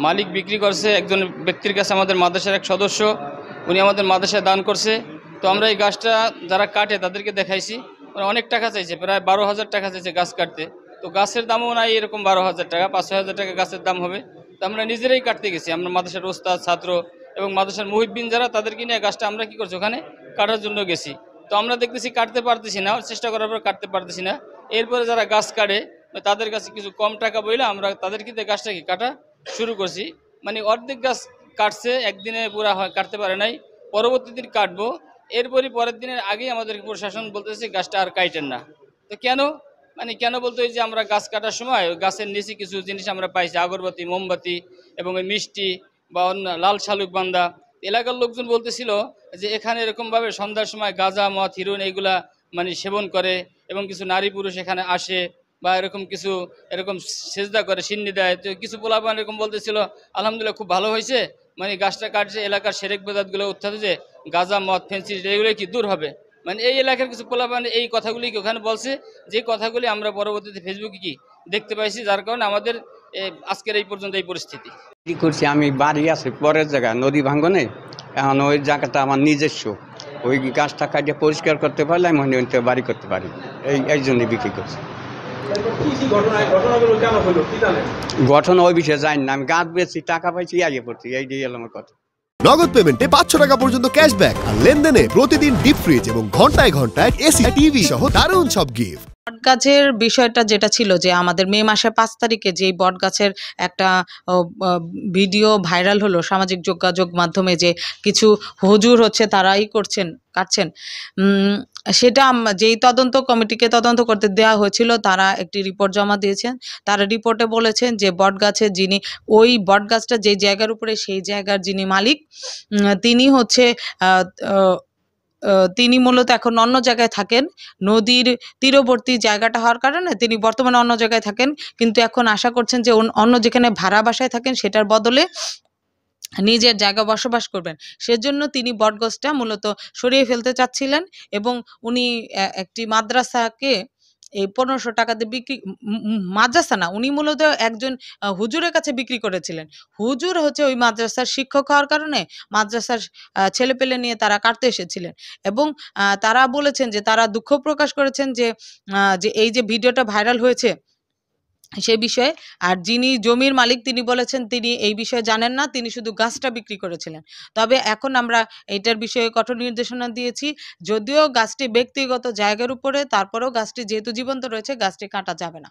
মালিক বিক্রি করছে একজন ব্যক্তির কাছে, আমাদের মাদ্রাসার এক সদস্য, উনি আমাদের মাদ্রাসায় দান করছে। তো আমরা এই গাছটা যারা কাটে তাদেরকে দেখাইছি, ওরা অনেক টাকা চাইছে, প্রায় 12,000 টাকা চাইছে গাছ কাটতে। তো গাছের দামও নাই এরকম 12,000 টাকা, 5-6,000 টাকা গাছের দাম হবে। তো আমরা নিজেরাই কাটতে গেছি, আমরা মাদ্রাসার ওস্তাদ, ছাত্র এবং মাদ্রাসার মুহিব্বিন যারা, তাদেরকে নিয়ে গাছটা আমরা কি করছি ওখানে কাটার জন্য গেছি। তো আমরা দেখতেছি কাটতে পারতেছি না, চেষ্টা করার পর কাটতে পারতেছি না। এরপরে যারা গাছ কাটে তাদের কাছে কিছু কম টাকা বইলে আমরা তাদেরকে দিয়ে গাছটা কি কাটা শুরু করছি। মানে অর্ধেক গাছ কাটছে, একদিনে পুরা কাটতে পারে নাই, পরবর্তী দিন কাটবো। এরপরই পরের দিনের আগেই আমাদেরকে প্রশাসন বলতেছে গাছটা আর কাটেন না। তো কেন, মানে কেন বলতে, যে আমরা গাছ কাটার সময় গাছের নিচে কিছু জিনিস আমরা পাইছি, আগরবাতি, মোমবাতি এবং ওই মিষ্টি বা অন্য লাল শালুক বান্দা। এলাকার লোকজন বলতেছিল যে এখানে এরকমভাবে সন্ধ্যার সময় গাঁজা, মদ, হিরোইন এইগুলা মানে সেবন করে এবং কিছু নারী পুরুষ এখানে আসে বা এরকম কিছু এরকম সেজদা করে, সিন্নি দেয়। তো কিছু পোলাপান এরকম বলতেছিল, আলহামদুলিল্লাহ খুব ভালো হয়েছে, মানে গাছটা কাটছে, এলাকার সেরেক বেদাতগুলো উত্থাত যে গাঁজা, মদ, ফেন্সি এগুলো কি দূর হবে। মানে এই এলাকার কিছু পোলাপান এই কথাগুলি ওখানে বলছে, যে কথাগুলি আমরা পরবর্তীতে ফেসবুকে কি দেখতে পাইছি, যার কারণে আমাদের আজকের এই পর্যন্ত এই পরিস্থিতি। কি করছি, আমি বাড়ি আছি পরের জায়গায় নদী ভাঙ্গনে, এখন ওই জায়গাটা আমার নিজস্ব, ওই গাছটা কাটিয়ে পরিষ্কার করতে পারলে আমি বাড়ি করতে পারি, এই জন্য বিক্রি করছি। ঘটনা ওই বিষয়ে জানি না, আমি গাছ বেচছি, টাকা পাইছি, আগে পড়ছি, এই দিয়ে আমার কথা। নগদ পেমেন্টে 500 টাকা পর্যন্ত ক্যাশব্যাক, আর লেনদেনে প্রতিদিন ডিপ ফ্রিজ এবং ঘন্টায় ঘন্টায় এসি, টিভি সহ দারুণ সব গিফট। বটগাছের বিষয়টা যেটা ছিল, যে আমাদের মে মাসের 5 তারিখে যেই বটগাছের একটা ভিডিও ভাইরাল হলো সামাজিক যোগাযোগ মাধ্যমে, যে কিছু হুজুর হচ্ছে তারাই কাটছেন, সেটা যেই তদন্ত কমিটিকে তদন্ত করতে দেওয়া হয়েছিল, তারা একটি রিপোর্ট জমা দিয়েছেন। তারা রিপোর্টে বলেছেন যে বটগাছের যিনি, ওই বটগাছটা যেই জায়গার উপরে, সেই জায়গার যিনি মালিক, তিনি হচ্ছে তিনি মূলত এখন অন্য জায়গায় থাকেন। নদীর তীরবর্তী জায়গাটা হওয়ার কারণে তিনি বর্তমানে অন্য জায়গায় থাকেন, কিন্তু এখন আশা করছেন যে অন্য যেখানে ভাড়া বাসায় থাকেন সেটার বদলে নিজের জায়গা বসবাস করবেন। সেজন্য তিনি বটগাছটা মূলত সরিয়ে ফেলতে চাচ্ছিলেন, এবং উনি একটি মাদ্রাসাকে এই 1500 টাকা দিয়ে বিক্রি, মাদ্রাসা না, উনি মূলত একজন হুজুরের কাছে বিক্রি করেছিলেন। হুজুর হচ্ছে ওই মাদ্রাসার শিক্ষক হওয়ার কারণে মাদ্রাসার ছেলেপেলে নিয়ে তারা কাটতে এসেছিলেন, এবং তারা বলেছেন যে তারা দুঃখ প্রকাশ করেছেন যে এই যে ভিডিওটা ভাইরাল হয়েছে সে বিষয়ে। আর যিনি জমির মালিক তিনি বলেছেন তিনি এই বিষয়ে জানেন না, তিনি শুধু গাছটা বিক্রি করেছিলেন। তবে এখন আমরা এইটার বিষয়ে কঠোর নির্দেশনা দিয়েছি, যদিও গাছটি ব্যক্তিগত জায়গার উপরে, তারপরেও গাছটি যেহেতু জীবন্ত রয়েছে, গাছটি কাটা যাবে না।